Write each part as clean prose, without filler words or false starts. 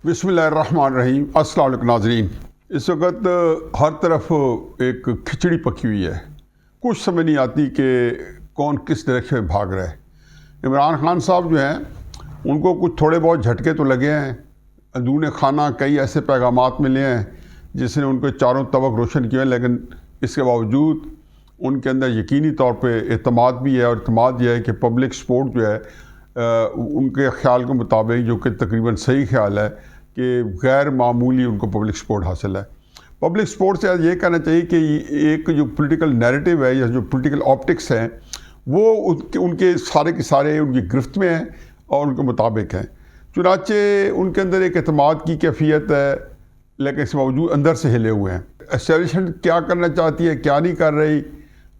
बिस्मिल्लाहिर्रहमानिर्रहीम। अस्सलाम वालेकुम नाज़रीन। इस वक्त हर तरफ एक खिचड़ी पकी हुई है। कुछ समझ नहीं आती कि कौन किस डायरेक्शन में भाग रहा है। इमरान खान साहब जो हैं उनको कुछ थोड़े बहुत झटके तो लगे हैं। अंदरूनी खाना कई ऐसे पैगामात मिले हैं जिसने उनको चारों तबक रोशन किए हैं, लेकिन इसके बावजूद उनके अंदर यकीनी तौर पे एतमाद भी है। और एतमाद यह है कि पब्लिक सपोर्ट जो है उनके ख्याल के मुताबिक, जो कि तकरीबन सही ख्याल है, कि गैर मामूली उनको पब्लिक सपोर्ट हासिल है। पब्लिक सपोर्ट से ये कहना चाहिए कि एक जो पॉलिटिकल नैरेटिव है या जो पॉलिटिकल ऑप्टिक्स हैं वो उनके सारे के सारे उनकी गिरफ्त में हैं और उनके मुताबिक हैं। चुनाचे उनके अंदर एक एतमाद की कैफियत है, लेकिन इसके बावजूद अंदर से हिले हुए हैं। एस्टेब्लिशमेंट क्या करना चाहती है, क्या नहीं कर रही,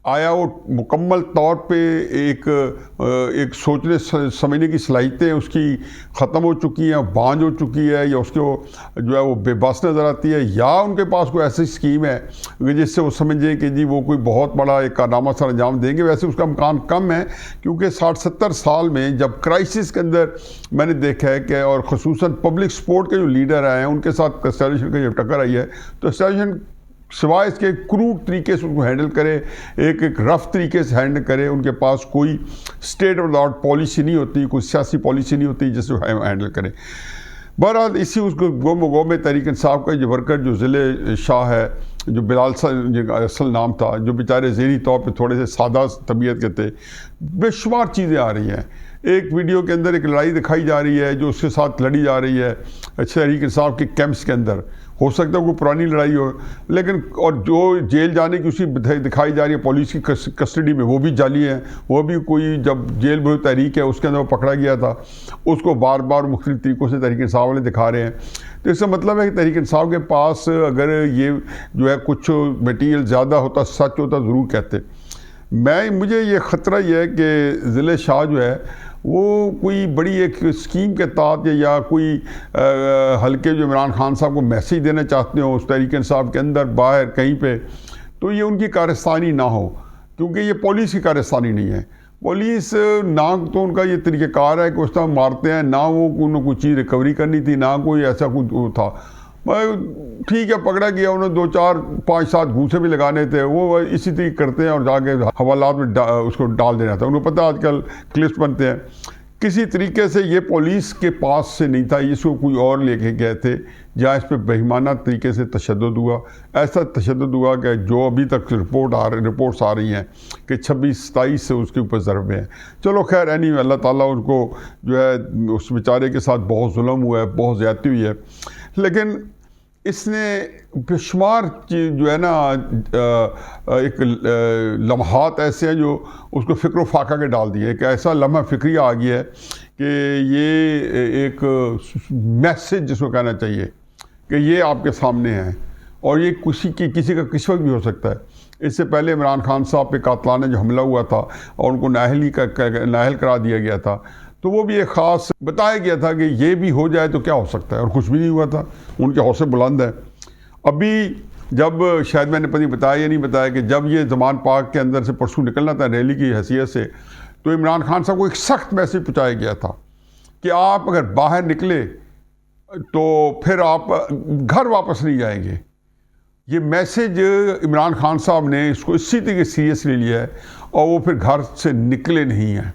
आया वो मुकम्मल तौर पे एक सोचने समझने की सलाहियतें उसकी ख़त्म हो चुकी हैं, बांझ हो चुकी है, या उसको जो है वो बेबस नज़र आती है, या उनके पास कोई ऐसी स्कीम है कि जिससे वो समझें कि जी वो कोई बहुत बड़ा एक कारनामा सर अंजाम देंगे। वैसे उसका इम्कान कम है, क्योंकि 60-70 साल में जब क्राइसिस के अंदर मैंने देखा है कि और ख़ुसूसन पब्लिक सपोर्ट के जो लीडर आए हैं उनके साथ एस्टेब्लिशमेंट का जब टक्कर आई है, तो एस्टेब्लिशमेंट सिवाय इसके क्रूड तरीके से उनको हैंडल करे, एक रफ़ तरीके से हैंडल करे। उनके पास कोई state of the art policy नहीं होती, कोई सियासी पॉलिसी नहीं होती जिससे हैंडल करे। बहरहाल इसी उसको गो में तहरीक इंसाफ का जो वर्कर जो ज़िले शाह है, जो बिलाल असल नाम था, जो बेचारे ज़हनी तौर पे थोड़े से सादा तबीयत के थे, बेशुमार चीज़ें आ रही हैं। एक वीडियो के अंदर एक लड़ाई दिखाई जा रही है जो उसके साथ लड़ी जा रही है तहरीक इंसाफ के कैंप्स के अंदर। हो सकता है कोई पुरानी लड़ाई हो, लेकिन और जो जेल जाने की उसी दिखाई जा रही है पुलिस की कस्टडी में, वो भी जाली है। वो भी कोई जब जेल विरोधी तहरीक है उसके अंदर वो पकड़ा गया था, उसको बार बार मुख्तलिफ तरीक़ों से तहरीक इंसाफ वाले दिखा रहे हैं। तो इसका मतलब है कि तहरीक इंसाफ के पास अगर ये जो है कुछ मटीरियल ज़्यादा होता, सच होता, ज़रूर कहते। मुझे ये ख़तरा ये है कि ज़िले शाह जो है वो कोई बड़ी एक स्कीम के तहत या कोई हल्के जो इमरान खान साहब को मैसेज देना चाहते हो उस तहरीक इंसाफ के अंदर बाहर कहीं पे, तो ये उनकी कारस्तानी ना हो, क्योंकि ये पुलिस की कारस्तानी नहीं है। पुलिस ना तो उनका ये तरीक़ेकार है कि उस तरह मारते हैं, ना वो उन्होंने कोई चीज़ रिकवरी करनी थी, ना कोई ऐसा कुछ था। ठीक है, पकड़ा गया, उन्होंने 2, 4, 5, 7 घूसे भी लगाने थे, वो इसी तरीके करते हैं और जाके हवालात में उसको डाल देना था। उनको पता आजकल क्लिप्स बनते हैं। किसी तरीके से ये पुलिस के पास से नहीं था, इसको कोई और लेके गए थे जहाँ इस पर बेईमाना तरीके से तशद्दुद हुआ। ऐसा तशद्दुद हुआ कि जो अभी तक रिपोर्ट्स आ रही हैं कि 26-27 से उसके ऊपर ज़रबे हैं। चलो खैर, एनीवे, अल्लाह ताला उनको जो है उस बेचारे के साथ बहुत जुल्म हुआ है, बहुत ज़्यादती हुई है। लेकिन इसने बेशुमार जो है ना एक लम्हात ऐसे हैं जो उसको फ़िक्र फाका के डाल दिए। कि ऐसा लम्हा फ़िक्रिया आ गया है कि ये एक मैसेज जिसको कहना चाहिए कि ये आपके सामने है और ये किसी का किस वक्त भी हो सकता है। इससे पहले इमरान खान साहब पे कातलाना जो हमला हुआ था और उनको नाअहल करा दिया गया था, तो वो भी एक ख़ास बताया गया था कि ये भी हो जाए तो क्या हो सकता है, और कुछ भी नहीं हुआ था। उनके हौसले बुलंद है। अभी जब शायद मैंने पता बताया या नहीं बताया कि जब ये ज़मान पार्क के अंदर से परसों निकलना था रैली की हैसियत से, तो इमरान खान साहब को एक सख्त मैसेज पहुँचाया गया था कि आप अगर बाहर निकले तो फिर आप घर वापस नहीं जाएंगे। ये मैसेज इमरान खान साहब ने इसको इसी तरीके सीरियसली लिया है और वो फिर घर से निकले नहीं हैं।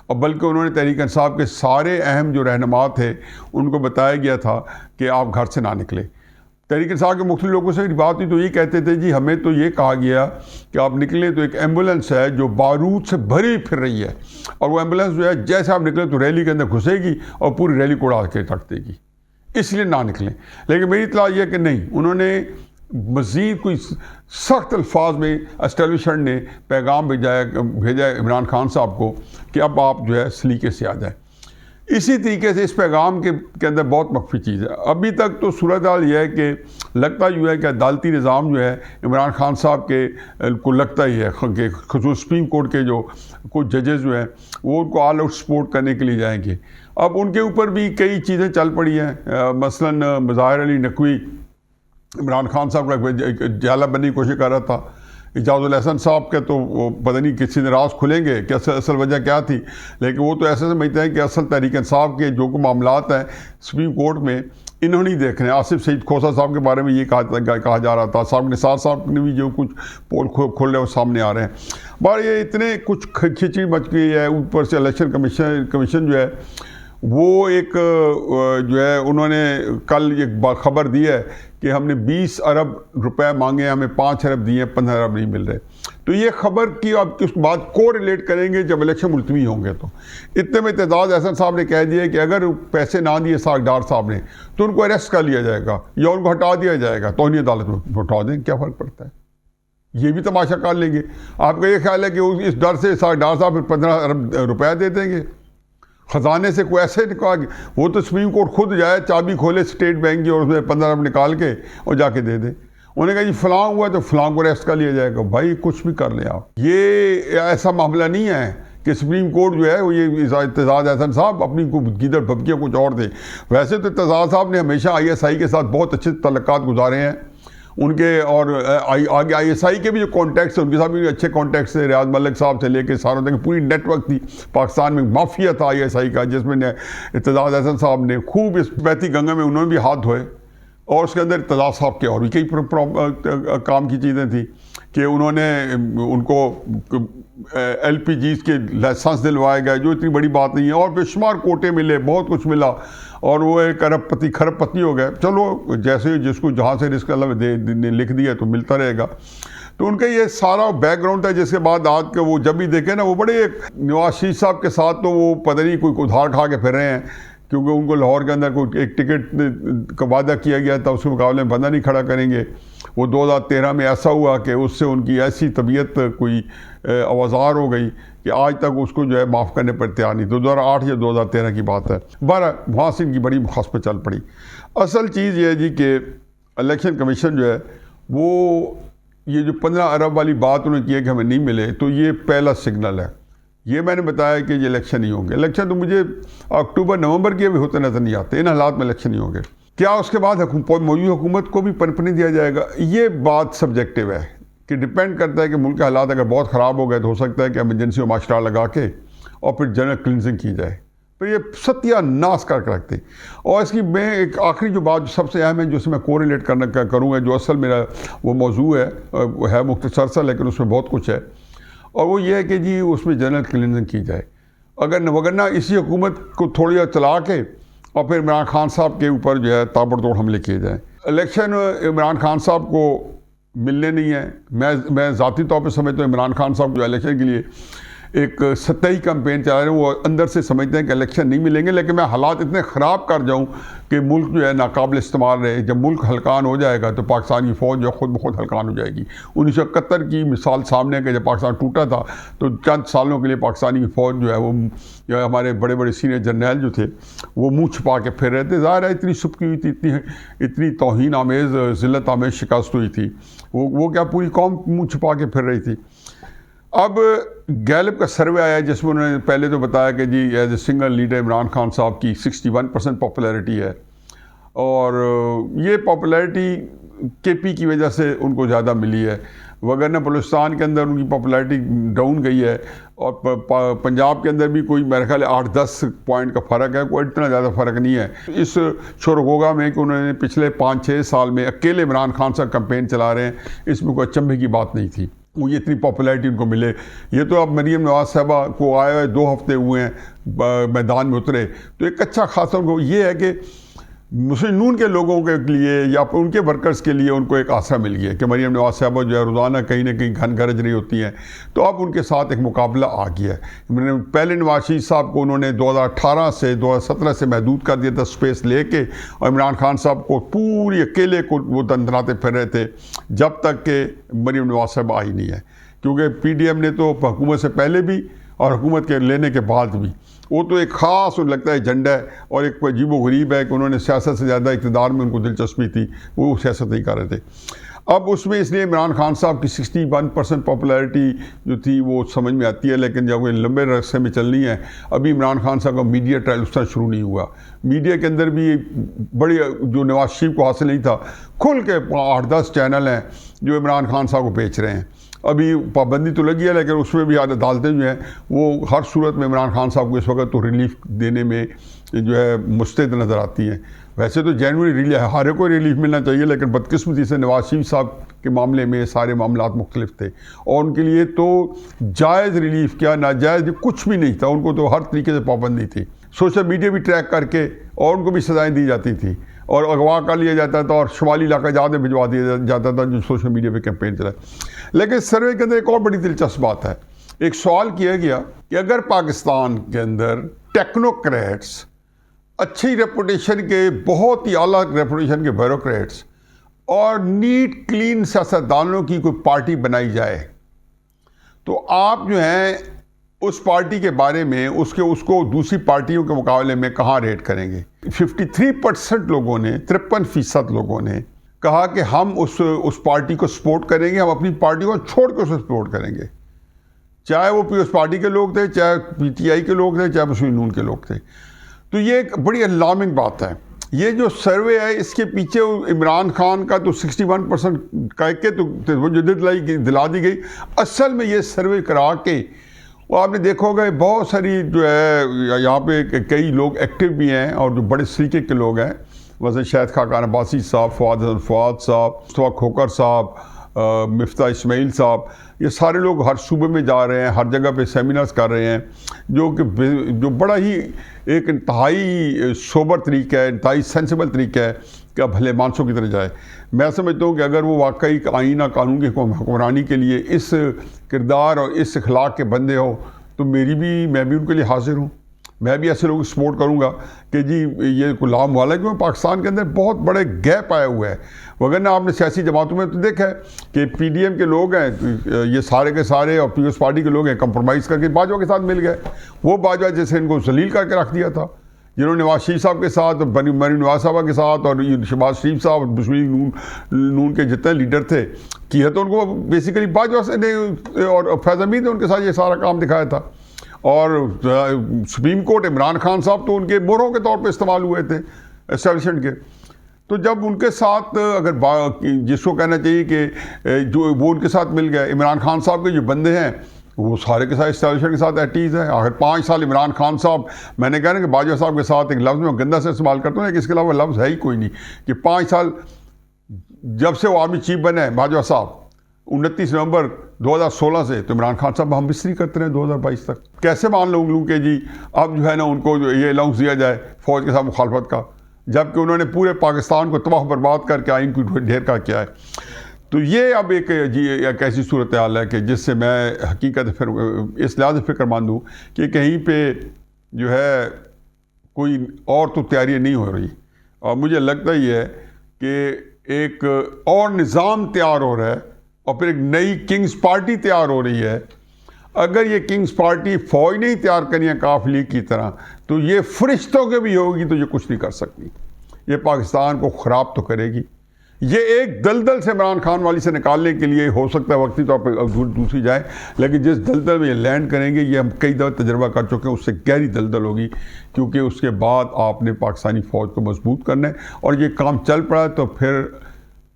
और बल्कि उन्होंने तहरीक इंसाफ के सारे अहम जो रहनुमा थे उनको बताया गया था कि आप घर से ना निकले। तहरीक इंसाफ के मुख्तलिफ लोगों से बात हुई तो ये कहते थे, जी हमें तो ये कहा गया कि आप निकले तो एक एम्बुलेंस है जो बारूद से भरी फिर रही है, और वो एम्बुलेंस जो है जैसे आप निकले तो रैली के अंदर घुसेगी और पूरी रैली को उड़ा के रख देगी, इसलिए ना निकलें। लेकिन मेरी इत्तला यह कि नहीं, उन्होंने मज़ीद कोई सख्त अल्फाज में एस्टेब्लिशमेंट ने पैगाम भेजा इमरान खान साहब को कि अब आप जो है सलीके से आ जाए। इसी तरीके से इस पैगाम के अंदर बहुत मख्फी चीज़ है। अभी तक तो सूरत हाल यह है कि लगता यूँ है कि अदालती निज़ाम जो है इमरान खान साहब को लगता ही है कि ख़ुसूस सुप्रीम कोर्ट के जो कुछ जजेस जो हैं वो उनको ऑल आउट सपोर्ट करने के लिए जाएंगे। अब उनके ऊपर भी कई चीज़ें चल पड़ी हैं। मसलन मज़ाहिर अली नकवी इमरान खान साहब का जाला बनने की कोशिश कर रहा था, इजाज़ुल एहसन साहब के तो पता नहीं किसी दिन राज खुलेंगे कि असल वजह क्या थी, लेकिन वो तो ऐसे समझते हैं कि असल तहरीक इंसाफ के जो मामलात हैं सुप्रीम कोर्ट में इन्होंने ही देखने। आसिफ सईद खोसा साहब के बारे में ये कहा जा रहा था, साहब निसार साहब ने भी जो कुछ पोल खोल रहे वो सामने आ रहे हैं। बार ये इतने कुछ खिचड़ी मच गई है, ऊपर से इलेक्शन कमीशन जो है वो एक जो है उन्होंने कल एक खबर दी है कि हमने 20 अरब रुपए मांगे, हमें 5 अरब दिए, 15 अरब नहीं मिल रहे। तो ये खबर की आप उसके बाद को रिलेट करेंगे जब इलेक्शन मुलतवी होंगे। तो इतने में एतजाज़ एहसन साहब ने कह दिया कि अगर पैसे ना दिए सागडार साहब ने तो उनको अरेस्ट कर लिया जाएगा या उनको हटा दिया जाएगा, तौहीन अदालत में उठा दें, क्या फ़र्क पड़ता है, ये भी तमाशा कर लेंगे। आपका ये ख्याल है कि इस डर से सागडार साहब 15 अरब रुपया दे देंगे ख़जाने से? कोई ऐसे निकाल, वो तो सुप्रीम कोर्ट खुद जाए, चाबी खोले स्टेट बैंक की और उसमें 15 अरब निकाल के और जाके दे दे। उन्होंने कहा जी फलां हुआ तो फलां को अरेस्ट कर लिया जाएगा। भाई कुछ भी कर लें आप, ये ऐसा मामला नहीं है कि सुप्रीम कोर्ट जो है वो ये एतजाज़ एहसन साहब अपनी गीदड़ भपकियाँ कुछ और दे। वैसे तो एतजाज़ साहब ने हमेशा ISI के साथ बहुत अच्छे तल्लुकात गुजारे हैं उनके, और आगे ISI के भी जो कॉन्टैक्ट्स हैं उनके साथ भी अच्छे कॉन्टैक्ट्स थे। रियाज मलिक साहब से लेके सारों तक पूरी नेटवर्क थी पाकिस्तान में, माफिया था ISI का, जिसमें एतजाज़ एहसन साहब ने खूब इस बहती गंगा में उन्होंने भी हाथ धोए। और उसके अंदर एतजाज़ साहब के और भी कई काम की चीज़ें थी कि उन्होंने उनको LPGs के लाइसेंस दिलवाए गए, जो इतनी बड़ी बात नहीं है, और बेशुमार कोटे मिले, बहुत कुछ मिला, और वो एक खरबपति हो गए। चलो जैसे जिसको जहाँ से रिस्क अल्लाह ने लिख दिया तो मिलता रहेगा। तो उनका ये सारा बैकग्राउंड था, जिसके बाद आज के वो जब भी देखे ना, वो बड़े नवाज शरीफ साहब के साथ तो वो पता नहीं कोई उधार खा के फिर रहे हैं, क्योंकि उनको लाहौर के अंदर कोई एक टिकट का वादा किया गया था, उसके मुकाबले में बंदा नहीं खड़ा करेंगे। वो 2013 में ऐसा हुआ कि उससे उनकी ऐसी तबीयत कोई अवजार हो गई कि आज तक उसको जो है माफ़ करने पर तैयार नहीं। 2008 या 2013 की बात है। बारह वहाँ से इनकी बड़ी मुखासमत चल पड़ी। असल चीज़ ये है जी कि इलेक्शन कमीशन जो है वो ये जो 15 अरब वाली बात उन्होंने की है कि हमें नहीं मिले, तो ये पहला सिग्नल है। ये मैंने बताया कि ये इलेक्शन नहीं होंगे। इलेक्शन तो मुझे अक्टूबर नवंबर के भी होते नज़र नहीं आते, इन हालात में इलेक्शन नहीं होंगे। क्या उसके बाद मौजूदा हुकूमत को भी पनपने दिया जाएगा? ये बात सब्जेक्टिव है कि डिपेंड करता है कि मुल्क के हालात अगर बहुत ख़राब हो गए तो हो सकता है कि एमरजेंसी और मार्शल लगा के और फिर जनरल क्लिनजिंग की जाए। पर ये सत्यानाश करके रखते। और इसकी मैं एक आखिरी जो बात सबसे अहम है, जिससे मैं कोरिलेट करूँगा, जो असल मेरा वो मौजू है मुख्तसर सा, लेकिन उसमें बहुत कुछ है, और वो ये है कि जी उसमें जनरल क्लिनजिंग की जाए। वगरना इसी हुकूमत को थोड़ी चला के और फिर इमरान खान साहब के ऊपर जो है ताबड़तोड़ हमले किए जाएँ। इलेक्शन इमरान खान साहब को मिलने नहीं है। मैं ज़ाती तौर पर समझता हूँ इमरान खान साहब जो इलेक्शन के लिए एक सतही कैंपेन चला रहे हैं, वो अंदर से समझते हैं कि इलेक्शन नहीं मिलेंगे, लेकिन मैं हालात इतने ख़राब कर जाऊं कि मुल्क जो है नाकाबिल इस्तेमाल रहे। जब मुल्क हलकान हो जाएगा तो पाकिस्तान की फ़ौज जो खुद ब खुद हलकान हो जाएगी। 1971 की मिसाल सामने है कि जब पाकिस्तान टूटा था तो चंद सालों के लिए पाकिस्तानी की फ़ौज जो है वो हमारे बड़े बड़े सीनियर जनरल जो थे वो मुँह छुपा के फिर रहे थे। ज़ाहिर है इतनी सुबकी हुई थी, इतनी तौहीन आमेज़ ज़िल्लत आमेज़ शिकस्त हुई थी, वो क्या पूरी कौम मुँह छुपा के फिर रही थी। अब गैलप का सर्वे आया जिसमें उन्होंने पहले तो बताया कि जी as a single leader Imran Khan sahab की 61% पॉपुलैरिटी है, और ये पॉपुलैरिटी KP की वजह से उनको ज़्यादा मिली है, वगरना बलूचिस्तान के अंदर उनकी पॉपुलैरिटी डाउन गई है, और पंजाब के अंदर भी कोई मेरे ख्याल 8-10 पॉइंट का फ़र्क है, कोई इतना ज़्यादा फ़र्क नहीं है। इस शोरगोगा में कि उन्होंने पिछले 5-6 साल में अकेले इमरान खान साहब कैंपेन चला रहे हैं, इसमें कोई अचंभे की बात नहीं थी वो ये इतनी पॉपुलैरिटी उनको मिले। ये तो अब मरीम नवाज साहबा को आए हुए 2 हफ्ते हुए हैं मैदान में उतरे, तो एक अच्छा खासा उनको ये है कि मुस्लिम नून के लोगों के लिए या उनके वर्कर्स के लिए उनको एक आसरा मिल गया कि मरीम नवाज साहबा जो है रोज़ाना कहीं ना कहीं घन गरज रही होती हैं, तो अब उनके साथ एक मुकाबला आ गया है। पहले नवाज शरीफ साहब को उन्होंने 2018 से 2017 से महदूद कर दिया था स्पेस लेके, और इमरान खान साहब को पूरी अकेले को वो दंदनाते फिर रहे थे जब तक कि मरीम नवाज साहब आई नहीं है, क्योंकि PDM ने तो हुकूमत से पहले भी और हुकूमत के लेने के बाद भी वो तो एक ख़ास लगता है एजेंडा है, और एक अजीबो गरीब है कि उन्होंने सियासत से ज़्यादा इक़्तिदार में उनको दिलचस्पी थी, वो सियासत नहीं कर रहे थे। अब उसमें इसलिए इमरान खान साहब की 61% पॉपुलैरिटी जो थी वो समझ में आती है, लेकिन जब वो लंबे रस्ते में चलनी है, अभी इमरान खान साहब का मीडिया ट्रायल उस तरह शुरू नहीं हुआ। मीडिया के अंदर भी बड़ी जो नवाज शरीफ को हासिल नहीं था, खुल के 8-10 चैनल हैं जो इमरान खान साहब को बेच रहे हैं। अभी पाबंदी तो लगी है, लेकिन उसमें भी अदालतें जो हैं वो हर सूरत में इमरान खान साहब को इस वक्त तो रिलीफ देने में जो है मुस्तैद नज़र आती हैं। वैसे तो जेन्युइन रिलीफ हर को रिलीफ मिलना चाहिए, लेकिन बदकिस्मती से नवाज शरीफ साहब के मामले में सारे मामलात मुख्तलिफ थे और उनके लिए तो जायज़ रिलीफ क्या नाजायज़ कुछ भी नहीं था, उनको तो हर तरीके से पाबंदी थी। सोशल मीडिया भी ट्रैक करके और उनको भी सज़ाएँ दी जाती थी और अगवा कर लिया जाता था और शुमाली इलाका ज़्यादा भिजवा दिया जाता था जो सोशल मीडिया पे कैंपेन चला। लेकिन सर्वे के अंदर एक और बड़ी दिलचस्प बात है, एक सवाल किया गया कि अगर पाकिस्तान के अंदर टेक्नोक्रेट्स, अच्छी रेपुटेशन के, बहुत ही आला रेपुटेशन के ब्यूरोक्रेट्स और नीट क्लीन सियासतदानों की कोई पार्टी बनाई जाए तो आप जो हैं उस पार्टी के बारे में उसको दूसरी पार्टियों के मुकाबले में कहाँ रेट करेंगे? 53% लोगों ने, 53% लोगों ने कहा कि हम उस पार्टी को सपोर्ट करेंगे, हम अपनी पार्टी को छोड़ कर उसे सपोर्ट करेंगे, चाहे वो पीपल्स पार्टी के लोग थे, चाहे पीटीआई के लोग थे, चाहे मुस्लिम नून के लोग थे। तो ये एक बड़ी अलार्मिंग बात है। ये जो सर्वे है इसके पीछे इमरान खान का तो 61% कह के तो वो जो दिला दी गई, असल में ये सर्वे करा के और आपने देखा होगा बहुत सारी जो है यहाँ पे कई लोग एक्टिव भी हैं और जो बड़े सलीके के लोग हैं, वैसे शाहिद खाकान अब्बासी साहब, फवाद साहब, मुस्तफा खोकर साहब, मिफ्ता इस्माइल साहब, ये सारे लोग हर सूबे में जा रहे हैं, हर जगह पे सेमिनार्स कर रहे हैं, जो बड़ा ही एक इंतहाई सोबर तरीका है, इंतहाई सेंसिबल तरीका है कि अब भले मानसों की तरह जाए। मैं समझता हूँ कि अगर वो वाकई आईना कानून की हुक्मरानी के लिए इस किरदार और इस अखलाक के बंदे हो तो मैं भी उनके लिए हाजिर हूँ। मैं भी ऐसे लोगों को सपोर्ट करूँगा कि जी ये गुलाम वाला है, क्योंकि पाकिस्तान के अंदर बहुत बड़े गैप आया हुआ है। वगरना आपने सियासी जमातों में तो देखा है कि पीडीएम के लोग हैं, ये सारे के सारे और पीपल्स पार्टी के लोग हैं, कंप्रोमाइज़ करके बाजवा के साथ मिल गए। वो बाजवा जैसे इनको जलील करके रख दिया था, जिन्होंने नवाज शरीफ साहब के साथ, मरीम नवाज साहबा के साथ और शहबाज शरीफ साहब और मुस्लिम नून के जितने लीडर थे किया, तो उनको बेसिकली बाजवा से ने और फैज़ हमीद ने उनके साथ ये सारा काम दिखाया था। और सुप्रीम कोर्ट, इमरान खान साहब तो उनके मोहरों के तौर पे इस्तेमाल हुए थे एस्टेब्लिशमेंट के। तो जब उनके साथ अगर जिसको कहना चाहिए कि जो वो उनके साथ मिल गए, इमरान खान साहब के जो बंदे हैं वो सारे के साथ एस्टेब्लिशमेंट के साथ एटीज़ है। आखिर 5 साल इमरान खान साहब, मैंने कहा ना कि बाजवा साहब के साथ एक लफ्ज़ में गंदा से इस्तेमाल करता हूँ, इसके अलावा लफ्ज़ है ही कोई नहीं, कि 5 साल जब से वो आर्मी चीफ बने बाजवा साहब 29 नवंबर 2016 से, तो इमरान खान साहब हम मिस्त्री करते रहे 2022 तक। कैसे मान लूँ कि जी अब जो है ना उनको ये अलाउंस दिया जाए फ़ौज के साथ मुखालफत का, जबकि उन्होंने पूरे पाकिस्तान को तबाह बर्बाद करके आइन को ढेर का किया है। तो ये अब एक ऐसी सूरत हाल है कि जिससे मैं हकीकत फिर इस लिहाज से फ़िक्रमंद हूँ कि कहीं पे जो है कोई और तो तैयारी नहीं हो रही, और मुझे लगता ही है कि एक और निज़ाम तैयार हो रहा है और फिर एक नई किंग्स पार्टी तैयार हो रही है। अगर ये किंग्स पार्टी फ़ौज नहीं तैयार करनी है काफ लीग की तरह, तो ये फरिश्तों के भी होगी तो ये कुछ नहीं कर सकती। ये पाकिस्तान को ख़राब तो करेगी। ये एक दलदल से इमरान खान वाली से निकालने के लिए हो सकता है वक्ती तौर पर दूसरी जाए, लेकिन जिस दलदल में ये लैंड करेंगे, ये हम कई दफ़ा तजर्बा कर चुके हैं, उससे गहरी दलदल होगी, क्योंकि उसके बाद आपने पाकिस्तानी फ़ौज को मजबूत करना है। और ये काम चल पड़ा तो फिर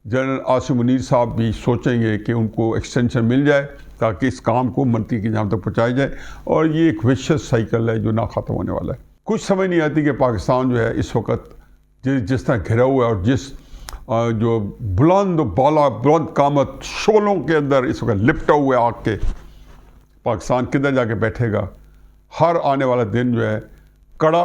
जनरल आसिम मुनीर साहब भी सोचेंगे कि उनको एक्सटेंशन मिल जाए ताकि इस काम को मंत्री की जहाँ तक पहुँचाया जाए, और ये एक विशेष साइकिल है जो ना ख़त्म होने वाला है। कुछ समझ नहीं आती कि पाकिस्तान जो है इस वक्त जिस तरह घिरा हुआ है और जिस जो बुलंद कामत शोलों के अंदर इस वक्त लिपटा हुआ है आग के, पाकिस्तान किधर जाके बैठेगा। हर आने वाला दिन जो है कड़ा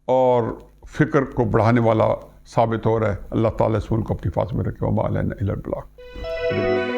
और फ़िक्र को बढ़ाने वाला साबित हो रहा है। अल्लाह ताला इस मुल्क को अपनी हिफाज़त में रखे। वमा अलैना इल्लल बलाग।